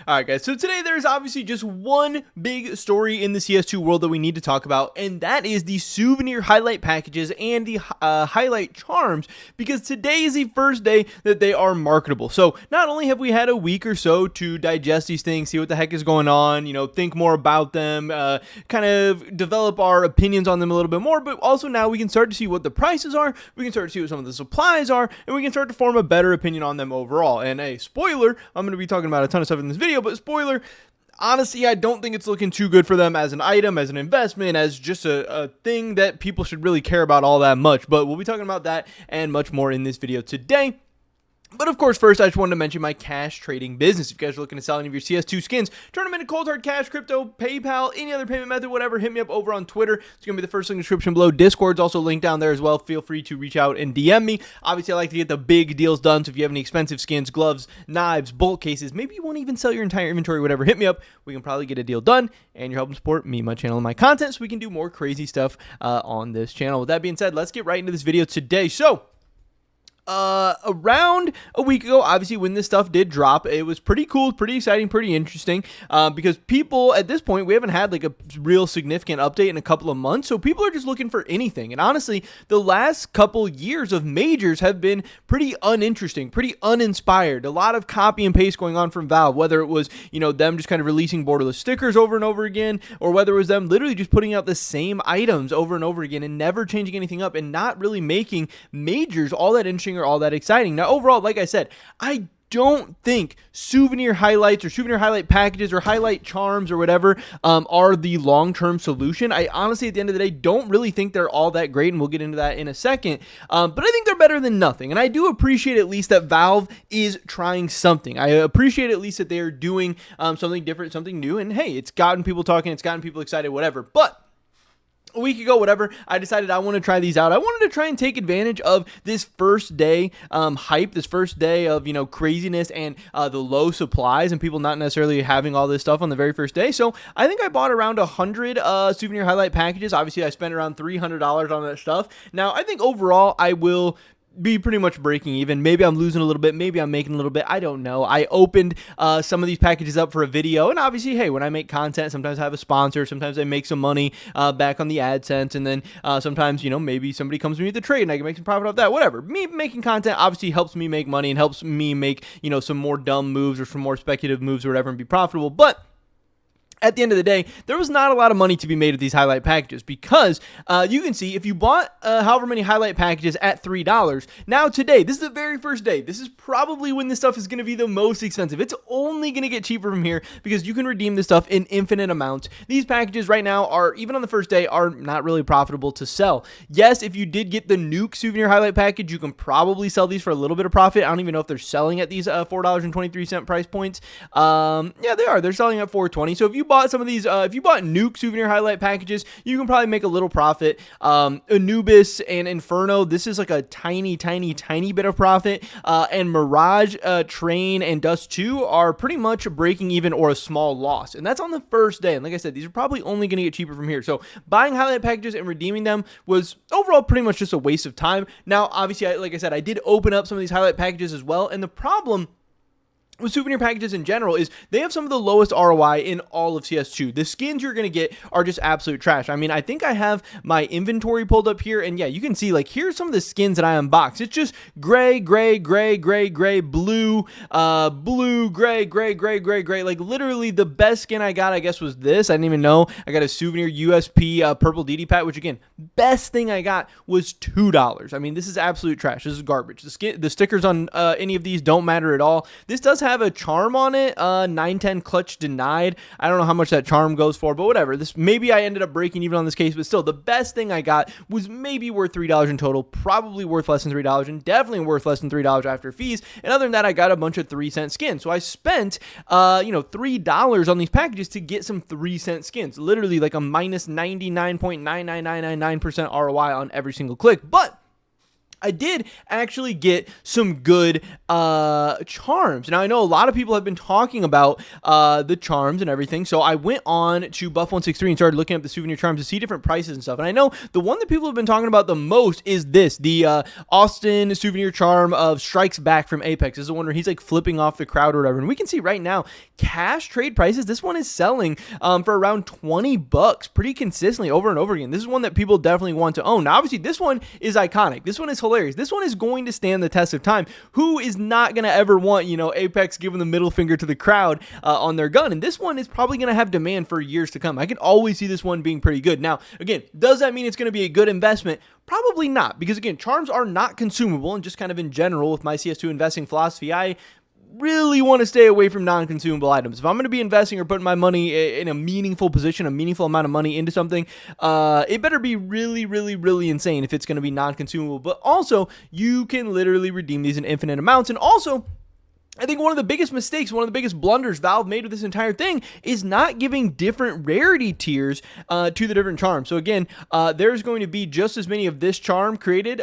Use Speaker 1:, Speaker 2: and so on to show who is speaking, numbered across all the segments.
Speaker 1: Alright guys, so today there's obviously just one big story in the CS2 world that we need to talk about, and that is the souvenir highlight packages and the highlight charms, because today is the first day that they are marketable. So not only have we had a week or so to digest these things, see what the heck is going on, think more about them, kind of develop our opinions on them a little bit more, but also now we can start to see what the prices are, we can start to see what some of the supplies are, and we can start to form a better opinion on them overall. And a spoiler, I'm going to be talking about a ton of stuff in this video, but spoiler, honestly, I don't think it's looking too good for them as an item, as an investment, as just a thing that people should really care about all that much. But we'll be talking about that and much more in this video today. But of course, first I just wanted to mention my cash trading business. If you guys are looking to sell any of your CS2 skins, turn them into cold hard cash, crypto, PayPal, any other payment method, whatever, hit me up over on Twitter. It's going to be the first link in the description below. Discord's also linked down there as well. Feel free to reach out and DM me. Obviously, I like to get the big deals done, so if you have any expensive skins, gloves, knives, bulk cases, maybe you won't even sell your entire inventory, whatever, hit me up. We can probably get a deal done, and you're helping support me, my channel, and my content, so we can do more crazy stuff on this channel. With that being said, let's get right into this video today. So, around a week ago, obviously, when this stuff did drop, it was pretty cool, pretty exciting, pretty interesting, because people, at this point, we haven't had like a real significant update in a couple of months, so people are just looking for anything. And honestly, the last couple years of majors have been pretty uninteresting, pretty uninspired. A lot of copy and paste going on from Valve, whether it was, them just kind of releasing borderless stickers over and over again, or whether it was them literally just putting out the same items over and over again and never changing anything up and not really making majors all that interesting or all that exciting. Now, overall, like I said, I don't think souvenir highlights or souvenir highlight packages or highlight charms or whatever are the long-term solution. I honestly, at the end of the day, don't really think they're all that great, and we'll get into that in a second. But I think they're better than nothing, and I do appreciate at least that Valve is trying something. I appreciate at least that they're doing something different, something new, and hey, it's gotten people talking, it's gotten people excited, whatever. But a week ago, whatever, I decided I want to try these out. I wanted to try and take advantage of this first day hype, this first day of, craziness and the low supplies and people not necessarily having all this stuff on the very first day. So I think I bought around 100 souvenir highlight packages. Obviously, I spent around $300 on that stuff. Now, I think overall, I will be pretty much breaking even. Maybe I'm losing a little bit. Maybe I'm making a little bit. I don't know. I opened some of these packages up for a video, and obviously, hey, when I make content, sometimes I have a sponsor, sometimes I make some money back on the AdSense, and then sometimes, maybe somebody comes to me with a trade and I can make some profit off that, whatever. Me making content obviously helps me make money and helps me make, some more dumb moves or some more speculative moves or whatever and be profitable, but at the end of the day, there was not a lot of money to be made with these highlight packages because you can see if you bought however many highlight packages at $3, now today, this is the very first day, this is probably when this stuff is going to be the most expensive. It's only going to get cheaper from here because you can redeem this stuff in infinite amounts. These packages right now are, even on the first day, are not really profitable to sell. Yes, if you did get the Nuke souvenir highlight package, you can probably sell these for a little bit of profit. I don't even know if they're selling at these $4.23 price points. Yeah, they are. They're selling at $4.20. So if you bought some of these, if you bought Nuke souvenir highlight packages, you can probably make a little profit. Anubis and Inferno, this is like a tiny bit of profit. And Mirage, Train, and Dust 2 are pretty much breaking even or a small loss. And that's on the first day. And like I said, these are probably only going to get cheaper from here. So buying highlight packages and redeeming them was overall pretty much just a waste of time. Now, obviously, like I said, I did open up some of these highlight packages as well. And the problem with souvenir packages in general is they have some of the lowest ROI in all of CS2. The skins you're going to get are just absolute trash. I mean, I think I have my inventory pulled up here, and yeah, you can see, like, here's some of the skins that I unboxed. It's just gray, blue, gray. Like, literally, the best skin I got, I guess, was this. I didn't even know. I got a souvenir USP purple DD Pat, which, again, best thing I got was $2. I mean, this is absolute trash. This is garbage. The stickers on any of these don't matter at all. This does have a charm on it, 910 clutch denied. I don't know how much that charm goes for, but whatever. Maybe I ended up breaking even on this case, but still, the best thing I got was maybe worth $3 in total, probably worth less than $3, and definitely worth less than $3 after fees. And other than that, I got a bunch of 3-cent skins. So I spent, $3 on these packages to get some 3-cent skins. Literally like a minus 99.99999% ROI on every single click. But I did actually get some good charms. Now, I know a lot of people have been talking about the charms and everything, so I went on to Buff163 and started looking up the souvenir charms to see different prices and stuff. And I know the one that people have been talking about the most is the Austin souvenir charm of Strikes Back from Apex. This is the one where he's like flipping off the crowd or whatever. And we can see right now, cash trade prices, this one is selling for around $20 pretty consistently over and over again. This is one that people definitely want to own. Now, obviously, this one is iconic. This one is hilarious. This one is going to stand the test of time. Who is not going to ever want, Apex giving the middle finger to the crowd on their gun? And this one is probably going to have demand for years to come. I can always see this one being pretty good. Now, again, does that mean it's going to be a good investment? Probably not, because again, charms are not consumable, and just kind of in general with my CS2 investing philosophy, I really want to stay away from non-consumable items. If I'm going to be investing or putting my money in a meaningful position, a meaningful amount of money into something, it better be really, really, really insane if it's going to be non-consumable. But also, you can literally redeem these in infinite amounts. And also, I think one of the biggest mistakes, one of the biggest blunders Valve made with this entire thing is not giving different rarity tiers to the different charms. So again, there's going to be just as many of this charm created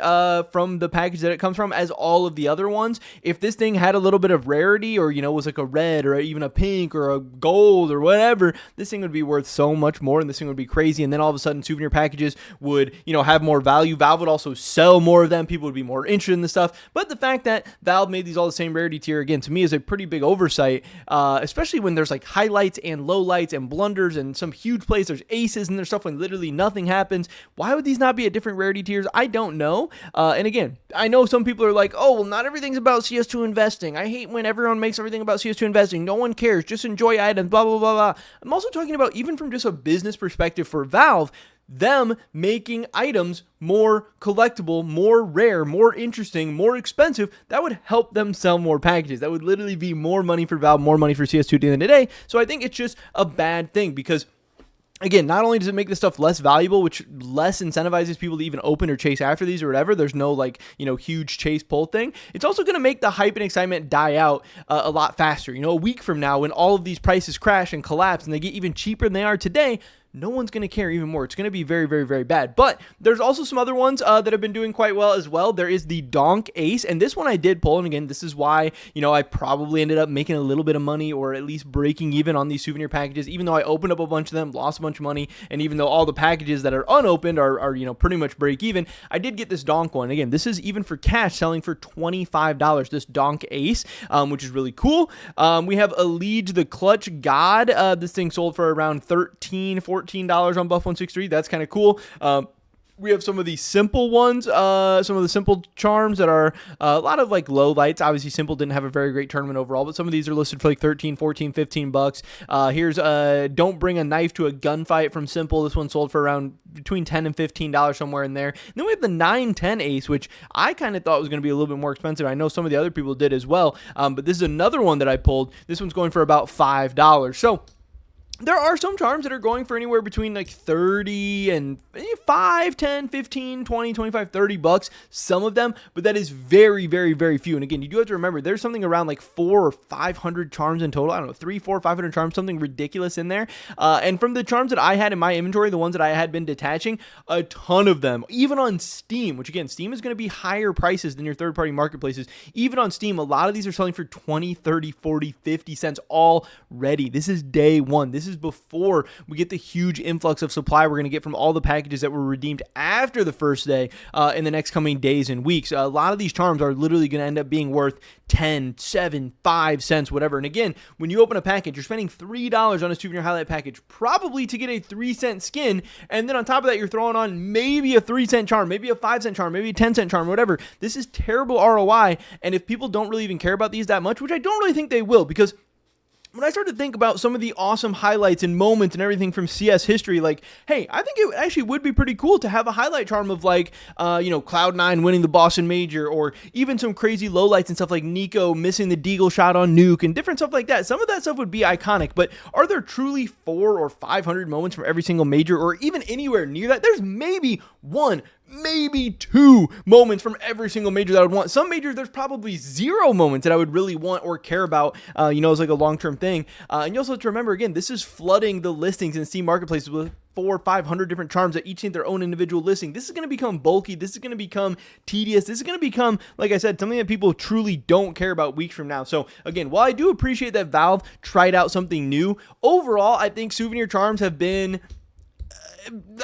Speaker 1: from the package that it comes from as all of the other ones. If this thing had a little bit of rarity, or was like a red or even a pink or a gold or whatever, this thing would be worth so much more, and this thing would be crazy. And then all of a sudden, souvenir packages would have more value. Valve would also sell more of them. People would be more interested in the stuff. But the fact that Valve made these all the same rarity tier, again, to me is a pretty big oversight, especially when there's like highlights and lowlights and blunders and some huge plays. There's aces and there's stuff when literally nothing happens. Why would these not be at different rarity tiers? I don't know. And again, I know some people are like, oh, well, not everything's about CS2 investing. I hate when everyone makes everything about CS2 investing. No one cares. Just enjoy items, blah, blah, blah, blah. I'm also talking about, even from just a business perspective for Valve, them making items more collectible, more rare, more interesting, more expensive, that would help them sell more packages. That would literally be more money for Valve, more money for CS2 at the end of the day. So I think it's just a bad thing, because again, not only does it make this stuff less valuable, which less incentivizes people to even open or chase after these or whatever. There's no huge chase pull thing. It's also going to make the hype and excitement die out a lot faster. A week from now, when all of these prices crash and collapse and they get even cheaper than they are today, no one's going to care even more. It's going to be very, very, very bad. But there's also some other ones that have been doing quite well as well. There is the Donk Ace, and this one I did pull. And again, this is why, I probably ended up making a little bit of money, or at least breaking even on these souvenir packages, even though I opened up a bunch of them, lost a bunch of money. And even though all the packages that are unopened are pretty much break even, I did get this Donk one. Again, this is even for cash, selling for $25, this Donk Ace, which is really cool. We have Elite the Clutch God. This thing sold for around $14 on Buff163. That's kind of cool. We have some of these simple ones, some of the simple charms that are a lot of like low lights. Obviously, Simple didn't have a very great tournament overall, but some of these are listed for like 13, 14, 15 bucks. Here's Don't Bring a Knife to a Gunfight from Simple. This one sold for around between $10 and $15, somewhere in there. And then we have the 910 Ace, which I kind of thought was going to be a little bit more expensive. I know some of the other people did as well, but this is another one that I pulled. This one's going for about $5. So there are some charms that are going for anywhere between like 30 and 5, 10, 15, 20, 25, 30 bucks, some of them, but that is very, very, very few. And again, you do have to remember, there's something around like 400 or 500 charms in total. I don't know, 300, 400, 500 charms, something ridiculous in there. And from the charms that I had in my inventory, the ones that I had been detaching, a ton of them, even on Steam, which again, Steam is going to be higher prices than your third-party marketplaces. Even on Steam, a lot of these are selling for 20, 30, 40, 50 cents already. This is day one. This is before we get the huge influx of supply we're going to get from all the packages that were redeemed after the first day in the next coming days and weeks. A lot of these charms are literally going to end up being worth 10, 7, 5 cents, whatever. And again, when you open a package, you're spending $3 on a souvenir highlight package, probably to get a 3-cent skin. And then on top of that, you're throwing on maybe a 3-cent charm, maybe a 5-cent charm, maybe a 10-cent charm, whatever. This is terrible ROI. And if people don't really even care about these that much, which I don't really think they will, because when I started to think about some of the awesome highlights and moments and everything from CS history, like, hey, I think it actually would be pretty cool to have a highlight charm of like, Cloud9 winning the Boston Major, or even some crazy lowlights and stuff like Nico missing the Deagle shot on Nuke and different stuff like that. Some of that stuff would be iconic, but are there truly 400 or 500 moments from every single major, or even anywhere near that? There's maybe one, maybe 2 moments from every single major that I would want. Some majors, there's probably 0 moments that I would really want or care about, as like a long-term thing. And you also have to remember, again, this is flooding the listings in Steam marketplaces with 400 or 500 different charms that each need their own individual listing. This is going to become bulky. This is going to become tedious. This is going to become, like I said, something that people truly don't care about weeks from now. So again, while I do appreciate that Valve tried out something new, overall, I think souvenir charms have been,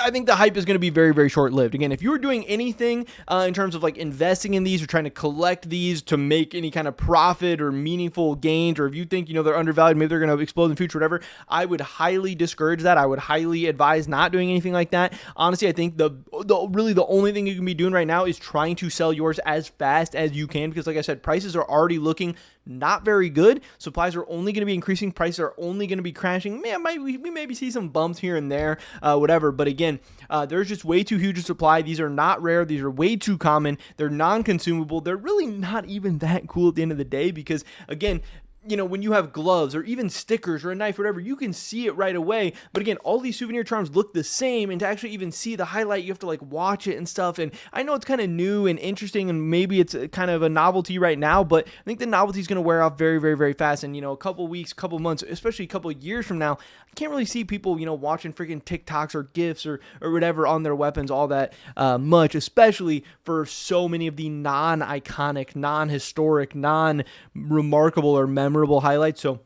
Speaker 1: I think the hype is going to be very, very short-lived. Again, if you were doing anything in terms of like investing in these or trying to collect these to make any kind of profit or meaningful gains, or if you think, they're undervalued, maybe they're going to explode in the future, whatever, I would highly discourage that. I would highly advise not doing anything like that. Honestly, I think the only thing you can be doing right now is trying to sell yours as fast as you can, because like I said, prices are already looking not very good. Supplies are only going to be increasing. Prices are only going to be crashing. Man, we maybe see some bumps here and there, whatever. But again, there's just way too huge a supply. These are not rare. These are way too common. They're non-consumable. They're really not even that cool at the end of the day, because again, when you have gloves or even stickers or a knife, whatever, you can see it right away. But again, all these souvenir charms look the same, and to actually even see the highlight, you have to like watch it and stuff. And I know it's kind of new and interesting, and maybe it's kind of a novelty right now, but I think the novelty is going to wear off very, very, very fast. And, a couple weeks, couple months, especially a couple years from now, I can't really see people, watching freaking TikToks or GIFs or whatever on their weapons all that much, especially for so many of the non-iconic, non-historic, non-remarkable or memorable highlights. So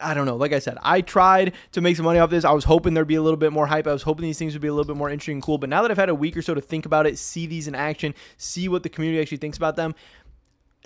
Speaker 1: I don't know. Like I said, I tried to make some money off this. I was hoping there'd be a little bit more hype. I was hoping these things would be a little bit more interesting and cool. But now that I've had a week or so to think about it, see these in action, see what the community actually thinks about them,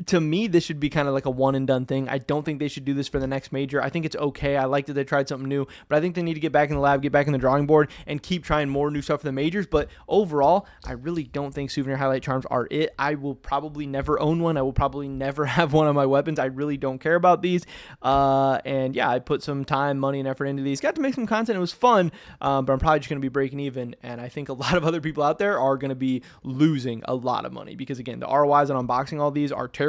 Speaker 1: to me, this should be kind of like a one and done thing. I don't think they should do this for the next major. I think it's okay. I like that they tried something new, but I think they need to get back in the lab, get back in the drawing board, and keep trying more new stuff for the majors. But overall, I really don't think souvenir highlight charms are it. I will probably never own one. I will probably never have one of my weapons. I really don't care about these. And yeah, I put some time, money, and effort into these. Got to make some content. It was fun, but I'm probably just going to be breaking even. And I think a lot of other people out there are going to be losing a lot of money, because again, the ROIs on unboxing all these are terrible.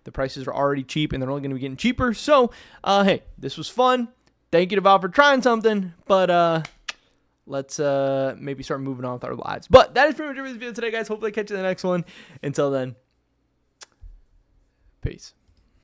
Speaker 1: The prices are already cheap, and they're only going to be getting cheaper. So, hey, this was fun. Thank you to Valve for trying something, but let's maybe start moving on with our lives. But that is pretty much it for this video today, guys. Hopefully I catch you in the next one. Until then, peace.